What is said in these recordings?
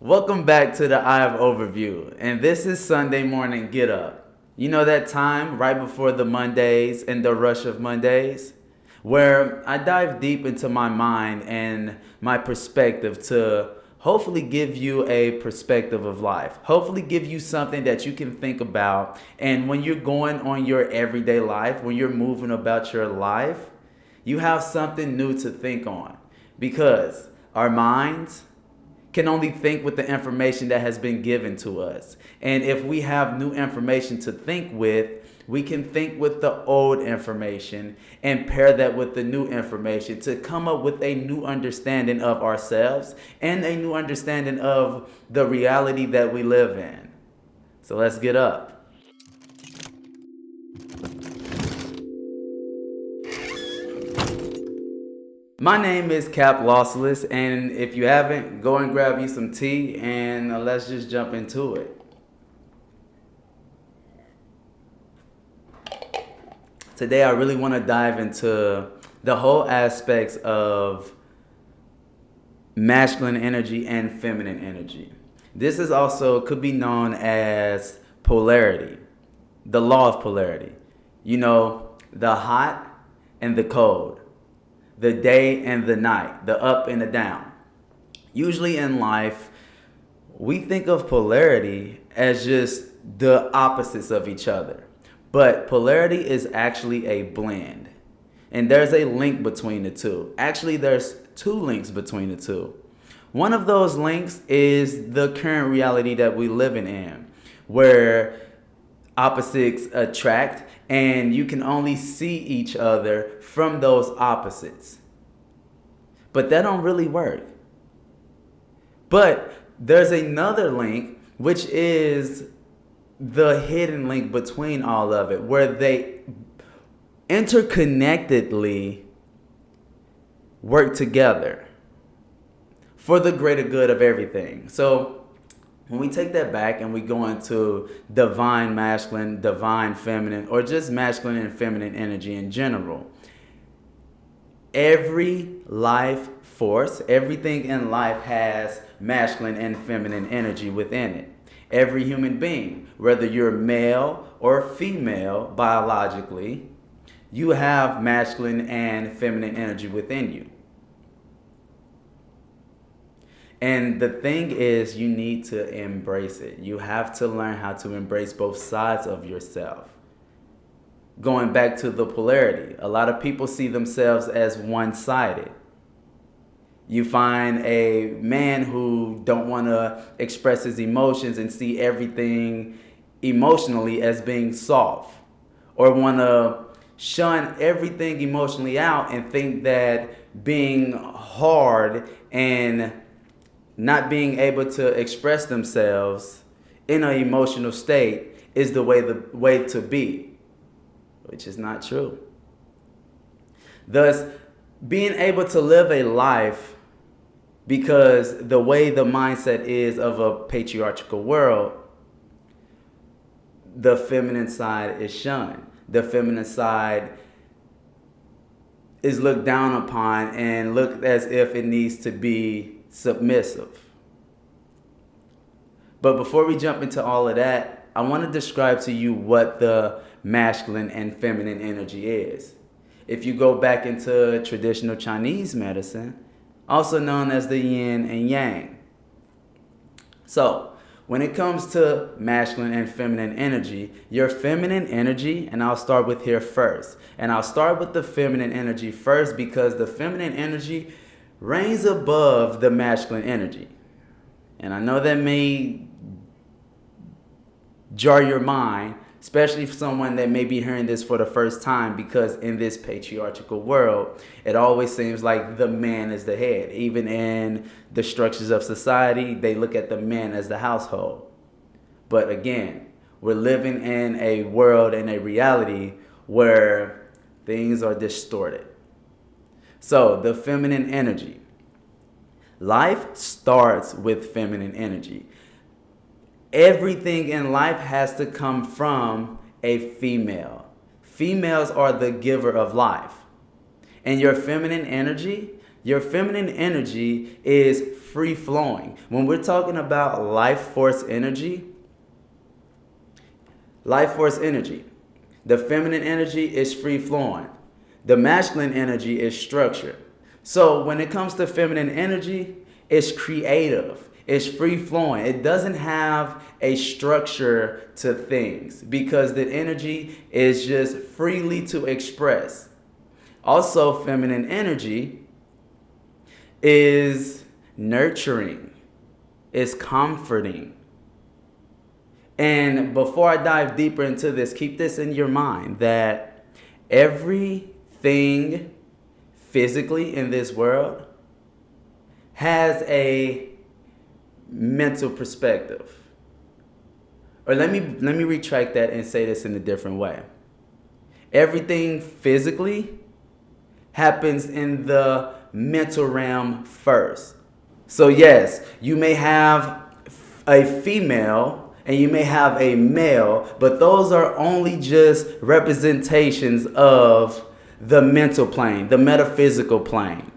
Welcome back to the Eye of Overview, and this is Sunday morning get up. You know that time right before the Mondays and the rush of Mondays, where I dive deep into my mind and my perspective to hopefully give you a perspective of life. Hopefully give you something that you can think about, and when you're going on your everyday life, when you're moving about your life, you have something new to think on, because our minds can only think with the information that has been given to us. And if we have new information to think with, we can think with the old information and pair that with the new information to come up with a new understanding of ourselves and a new understanding of the reality that we live in. So let's get up. My name is Cap Lossless, and if you haven't, go and grab you some tea and let's just jump into it. Today I really want to dive into the whole aspects of masculine energy and feminine energy. This is also could be known as polarity, the law of polarity. You know, the hot and the cold, the day and the night, the up and the down. Usually in life, we think of polarity as just the opposites of each other. But polarity is actually a blend. And there's a link between the two. Actually, there's two links between the two. One of those links is the current reality that we live in, where opposites attract and you can only see each other from those opposites. But that don't really work. But there's another link, which is the hidden link between all of it, where they interconnectedly work together for the greater good of everything. So when we take that back and we go into divine masculine, divine feminine, or just masculine and feminine energy in general, every life force, everything in life has masculine and feminine energy within it. Every human being, whether you're male or female biologically, you have masculine and feminine energy within you. And the thing is, you need to embrace it. You have to learn how to embrace both sides of yourself. Going back to the polarity, a lot of people see themselves as one-sided. You find a man who don't want to express his emotions and see everything emotionally as being soft, or want to shun everything emotionally out and think that being hard and not being able to express themselves in an emotional state is the way to be, which is not true. Thus, being able to live a life, because the way the mindset is of a patriarchal world, the feminine side is shunned. The feminine side is looked down upon and looked as if it needs to be submissive. But before we jump into all of that, I want to describe to you what the masculine and feminine energy is. If you go back into traditional Chinese medicine, also known as the yin and yang. So, when it comes to masculine and feminine energy, your feminine energy, and I'll start with here first, and I'll start with the feminine energy first because the feminine energy reigns above the masculine energy. And I know that may jar your mind, especially for someone that may be hearing this for the first time, because in this patriarchal world, it always seems like the man is the head. Even in the structures of society, they look at the man as the household. But again, we're living in a world and a reality where things are distorted. So, the feminine energy. Life starts with feminine energy. Everything in life has to come from a female. Females are the giver of life. And your feminine energy is free flowing. When we're talking about life force energy, the feminine energy is free flowing. The masculine energy is structure. So when it comes to feminine energy, it's creative. It's free flowing. It doesn't have a structure to things because the energy is just freely to express. Also, feminine energy is nurturing, is comforting. And before I dive deeper into this, keep this in your mind that everything physically in this world has a mental perspective. Or let me retract that and say this in a different way. Everything physically happens in the mental realm first. So yes, you may have a female and you may have a male, but those are only just representations of the mental plane, the metaphysical plane.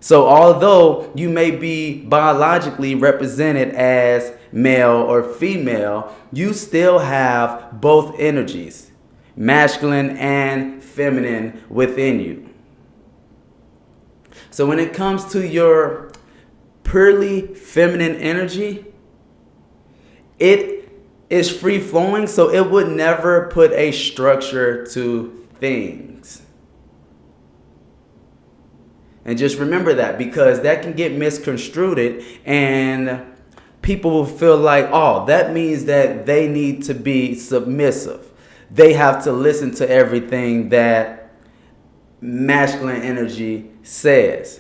So although you may be biologically represented as male or female, you still have both energies, masculine and feminine, within you. So when it comes to your purely feminine energy, it is free flowing, so it would never put a structure to things. And just remember that, because that can get misconstrued and people will feel like, oh, that means that they need to be submissive. They have to listen to everything that masculine energy says.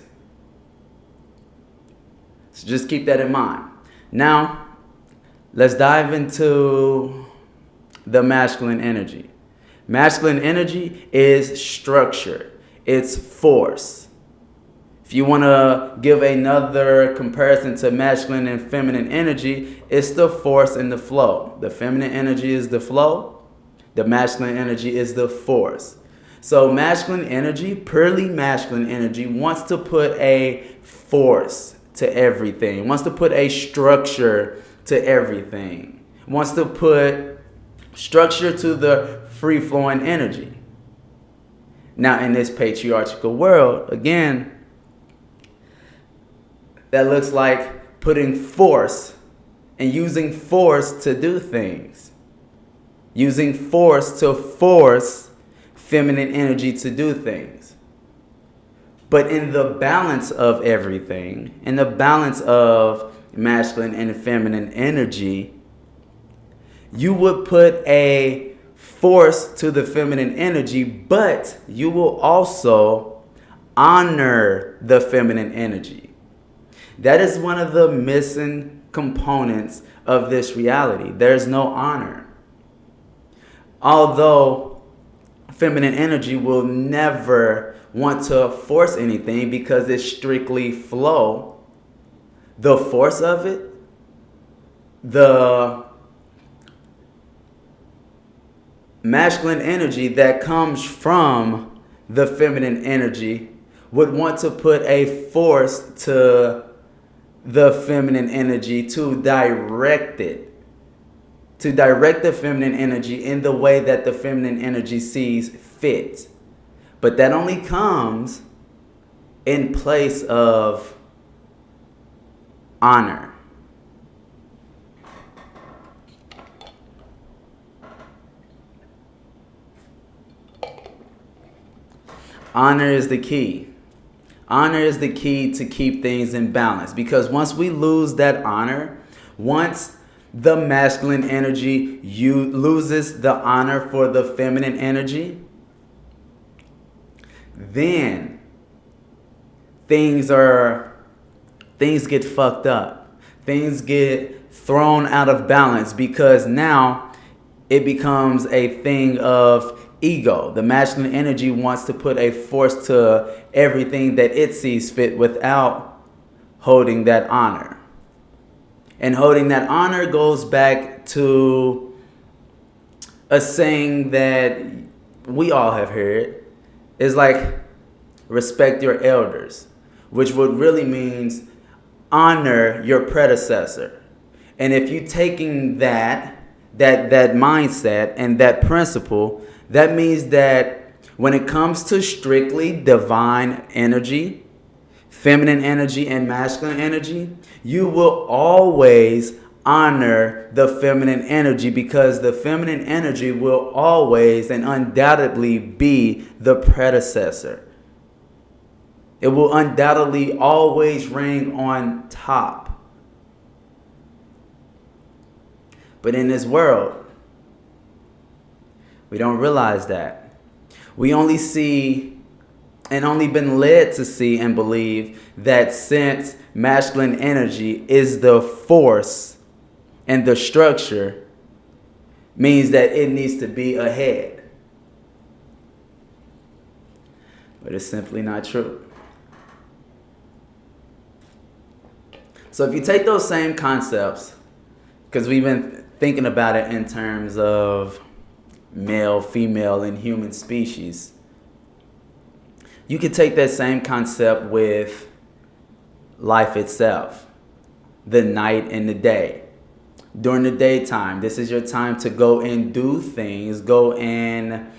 So just keep that in mind. Now, let's dive into the masculine energy. Masculine energy is structure. It's force. If you want to give another comparison to masculine and feminine energy, it's the force and the flow. The feminine energy is the flow. The masculine energy is the force. So masculine energy, purely masculine energy, wants to put a force to everything, wants to put a structure to everything, wants to put structure to the free-flowing energy. Now, in this patriarchal world, again, that looks like putting force and using force to do things. Using force to force feminine energy to do things. But in the balance of everything, in the balance of masculine and feminine energy, you would put a force to the feminine energy, but you will also honor the feminine energy. That is one of the missing components of this reality. There's no honor. Although feminine energy will never want to force anything because it's strictly flow, the force of it, the masculine energy that comes from the feminine energy would want to put a force to the feminine energy to direct it, to direct the feminine energy in the way that the feminine energy sees fit. But that only comes in place of honor. Honor is the key. Honor is the key to keep things in balance, because once we lose that honor, once the masculine energy loses the honor for the feminine energy, then things get fucked up. Things get thrown out of balance, because now it becomes a thing of ego. The masculine energy wants to put a force to everything that it sees fit without holding that honor. And holding that honor goes back to a saying that we all have heard. It's like, respect your elders. which would really means honor your predecessor. And if you taking that mindset and that principle, that means that when it comes to strictly divine energy, feminine energy and masculine energy, you will always honor the feminine energy, because the feminine energy will always and undoubtedly be the predecessor. It will undoubtedly always reign on top. But in this world, we don't realize that. We only see and only been led to see and believe that since masculine energy is the force and the structure, means that it needs to be ahead. But it's simply not true. So if you take those same concepts, because we've been thinking about it in terms of male, female, and human species, you could take that same concept with life itself, the night and the day. During the daytime, this is your time to go and do things, go and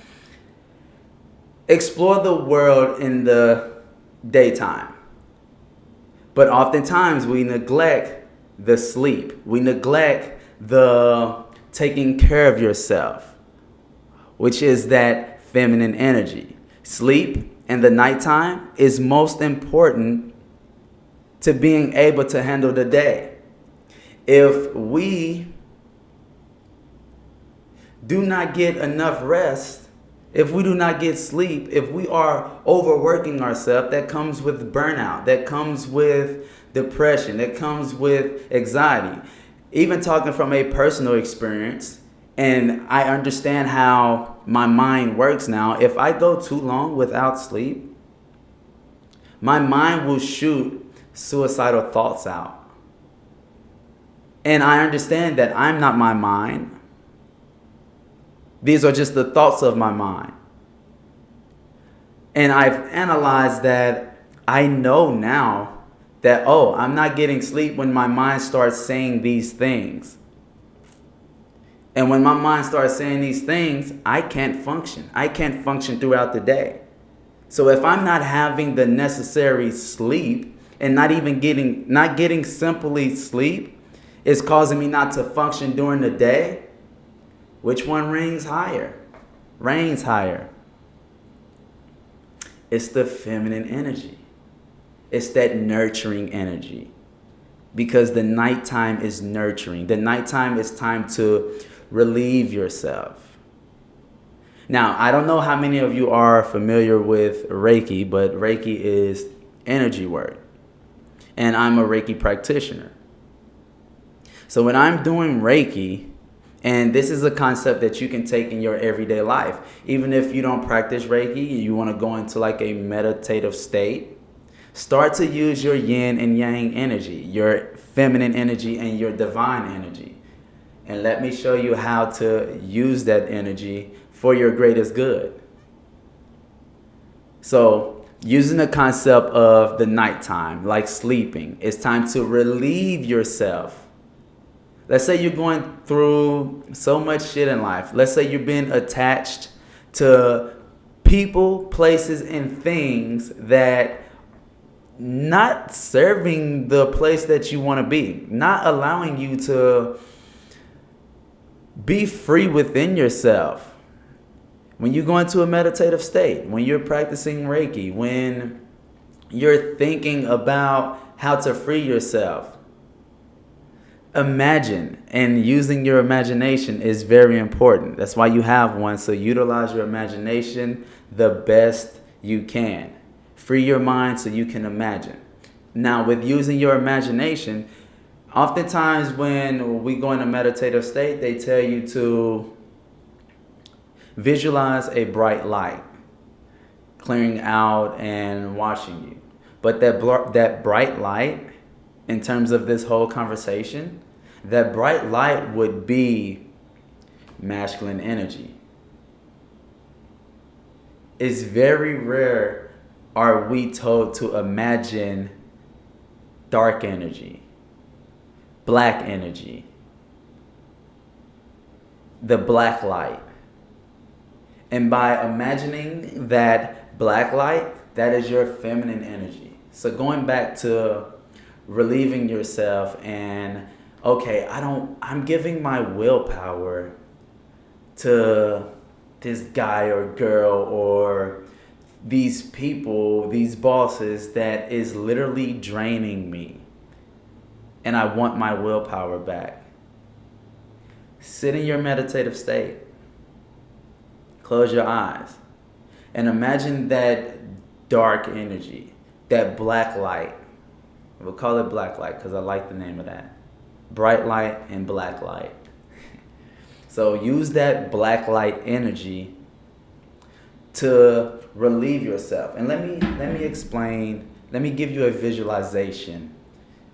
explore the world in the daytime. But oftentimes we neglect the sleep. We neglect the taking care of yourself, which is that feminine energy. Sleep in the nighttime is most important to being able to handle the day. If we do not get enough rest, if we do not get sleep, if we are overworking ourselves, that comes with burnout, that comes with depression, that comes with anxiety. Even talking from a personal experience, and I understand how my mind works now, if I go too long without sleep, my mind will shoot suicidal thoughts out. And I understand that I'm not my mind. These are just the thoughts of my mind. And I've analyzed that. I know now that, oh, I'm not getting sleep when my mind starts saying these things. And when my mind starts saying these things, I can't function. I can't function throughout the day. So if I'm not having the necessary sleep and not getting simply sleep, is causing me not to function during the day, which one reigns higher? Reigns higher. It's the feminine energy. It's that nurturing energy. Because the nighttime is nurturing. The nighttime is time to relieve yourself. Now, I don't know how many of you are familiar with Reiki, but Reiki is energy work. And I'm a Reiki practitioner. So when I'm doing Reiki, and this is a concept that you can take in your everyday life, even if you don't practice Reiki, you want to go into like a meditative state, start to use your yin and yang energy, your feminine energy and your divine energy. And let me show you how to use that energy for your greatest good. So using the concept of the nighttime, like sleeping, it's time to relieve yourself. Let's say you're going through so much shit in life. Let's say you're being attached to people, places, and things that not serving the place that you want to be, not allowing you to be free within yourself. When you go into a meditative state, when you're practicing Reiki, when you're thinking about how to free yourself, imagine, and using your imagination is very important. That's why you have one. So utilize your imagination the best you can. Free your mind so you can imagine. Now, with using your imagination, oftentimes when we go in a meditative state, they tell you to visualize a bright light clearing out and washing you. But that bright light, in terms of this whole conversation, that bright light would be masculine energy. It's very rare are we told to imagine dark energy, black energy, the black light? And by imagining that black light, that is your feminine energy. So going back to relieving yourself and, okay, I'm giving my willpower to this guy or girl or these people, these bosses that is literally draining me. And I want my willpower back. Sit in your meditative state. Close your eyes. And imagine that dark energy, that black light. We'll call it black light because I like the name of that. Bright light and black light. So use that black light energy to relieve yourself. And let me explain, let me give you a visualization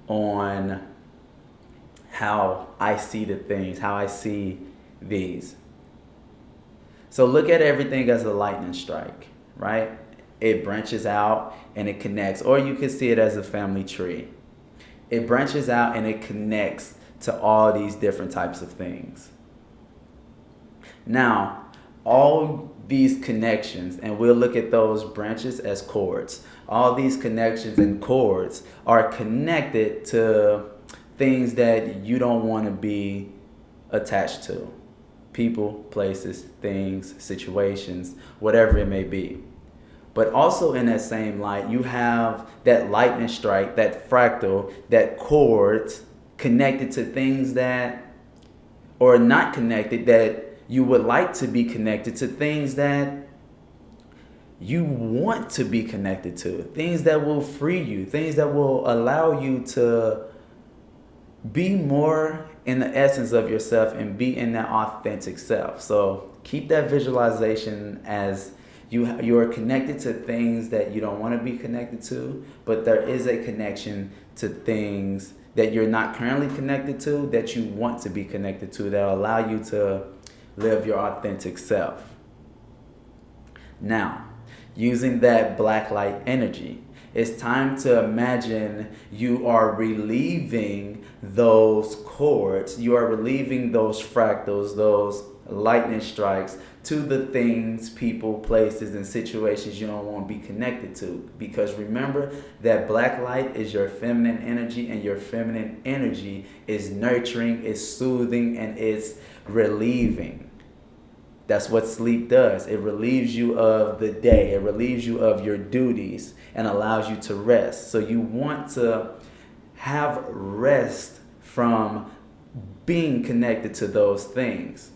on how I see the things, how I see these. So look at everything as a lightning strike, right? It branches out and it connects, or you can see it as a family tree. It branches out and it connects to all these different types of things. Now, all these connections, and we'll look at those branches as cords. All these connections and cords are connected to things that you don't want to be attached to. People, places, things, situations, whatever it may be. But also in that same light, you have that lightning strike, that fractal, that cords connected to things that, or not connected, that you would like to be connected to, things that you want to be connected to, things that will free you, things that will allow you to be more in the essence of yourself and be in that authentic self. So keep that visualization as you are connected to things that you don't want to be connected to, but there is a connection to things that you're not currently connected to that you want to be connected to, that will allow you to live your authentic self. Now, using that black light energy, it's time to imagine you are relieving those cords, you are relieving those fractals, those lightning strikes to the things, people, places, and situations you don't want to be connected to. Because remember that black light is your feminine energy, and your feminine energy is nurturing, is soothing, and it's relieving. That's what sleep does. It relieves you of the day. It relieves you of your duties and allows you to rest. So you want to have rest from being connected to those things.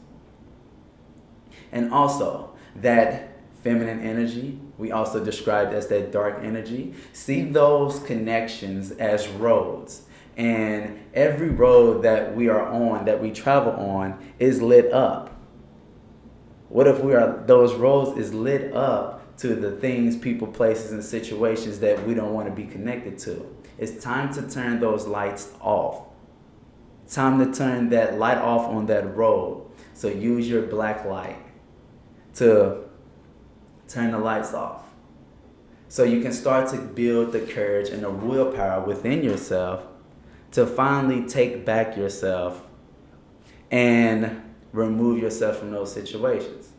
And also, that feminine energy, we also described as that dark energy. See those connections as roads. And every road that we are on, that we travel on, is lit up. What if those roads is lit up to the things, people, places, and situations that we don't want to be connected to? It's time to turn those lights off. Time to turn that light off on that road. So use your black light to turn the lights off. So you can start to build the courage and the willpower within yourself to finally take back yourself and remove yourself from those situations.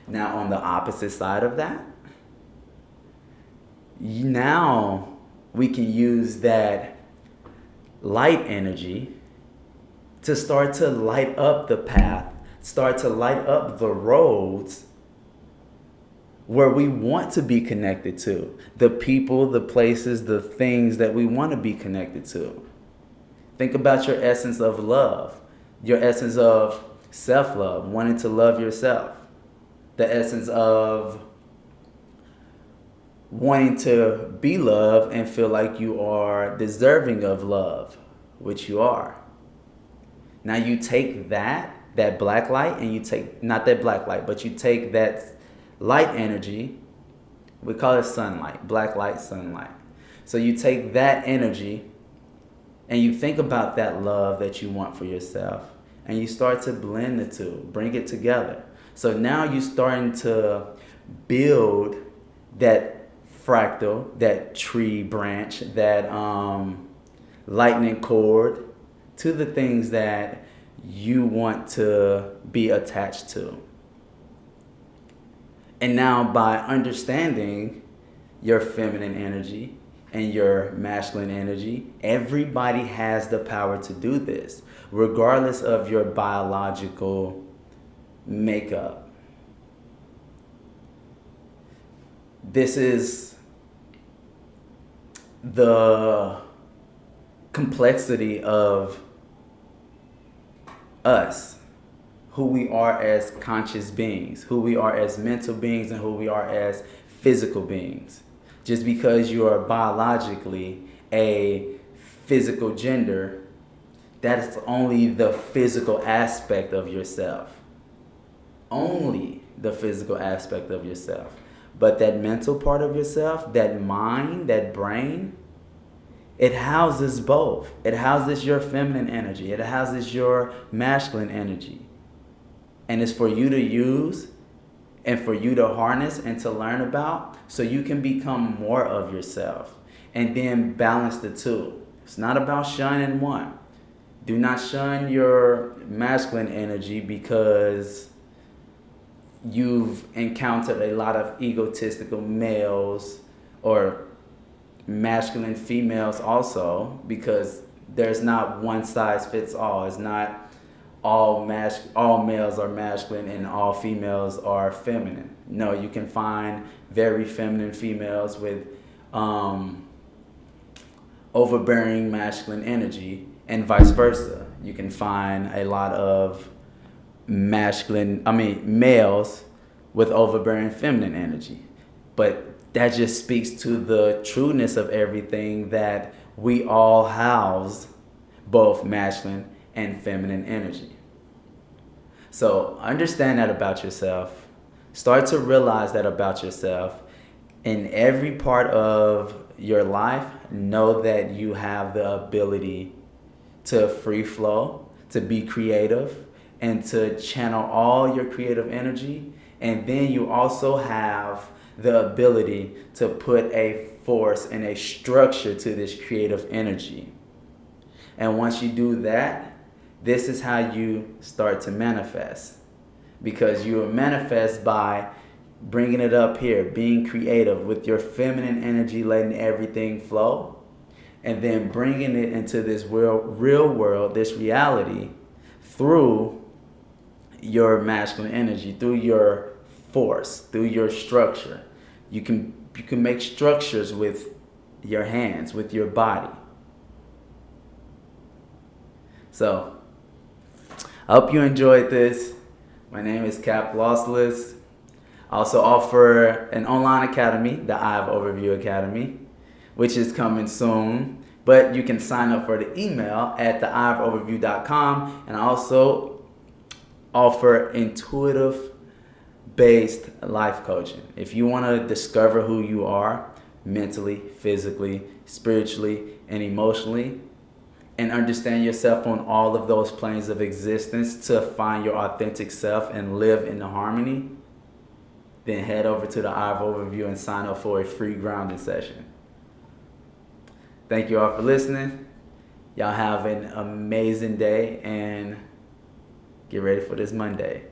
Now, on the opposite side of that, now we can use that light energy to start to light up the path, start to light up the roads where we want to be connected to, the people, the places, the things that we want to be connected to. Think about your essence of love, your essence of self-love, wanting to love yourself, the essence of wanting to be loved and feel like you are deserving of love, which you are. Now you take that black light, and you take, not that black light, but you take that light energy, we call it sunlight, black light, sunlight. So you take that energy and you think about that love that you want for yourself, and you start to blend the two, bring it together. So now you're starting to build that fractal, that tree branch, that lightning cord, to the things that you want to be attached to. And now, by understanding your feminine energy and your masculine energy, everybody has the power to do this, regardless of your biological makeup. This is the complexity of us, who we are as conscious beings, who we are as mental beings, and who we are as physical beings. Just because you are biologically a physical gender, that is only the physical aspect of yourself. Only the physical aspect of yourself. But that mental part of yourself, that mind, that brain, it houses both. It houses your feminine energy. It houses your masculine energy. And it's for you to use and for you to harness and to learn about, so you can become more of yourself and then balance the two. It's not about shunning one. Do not shun your masculine energy because you've encountered a lot of egotistical males, or masculine females also, because there's not one size fits all. It's not all males are masculine and all females are feminine. No, you can find very feminine females with overbearing masculine energy, and vice versa. You can find a lot of males with overbearing feminine energy. But that just speaks to the trueness of everything, that we all house both masculine and feminine energy. So understand that about yourself. Start to realize that about yourself. In every part of your life, know that you have the ability to free flow, to be creative, and to channel all your creative energy. And then you also have the ability to put a force and a structure to this creative energy. And once you do that, this is how you start to manifest. Because you will manifest by bringing it up here, being creative with your feminine energy, letting everything flow, and then bringing it into this real world, this reality, through your masculine energy, through your force, through your structure. You can make structures with your hands, with your body. So, I hope you enjoyed this. My name is Cap Lossless. I also offer an online academy, the Eye of Overview Academy, which is coming soon. But you can sign up for the email at theeyeofoverview.com. And I also offer intuitive-based life coaching. If you want to discover who you are mentally, physically, spiritually, and emotionally, and understand yourself on all of those planes of existence to find your authentic self and live in the harmony, then head over to the Eye of Overview and sign up for a free grounding session. Thank you all for listening. Y'all have an amazing day and get ready for this Monday.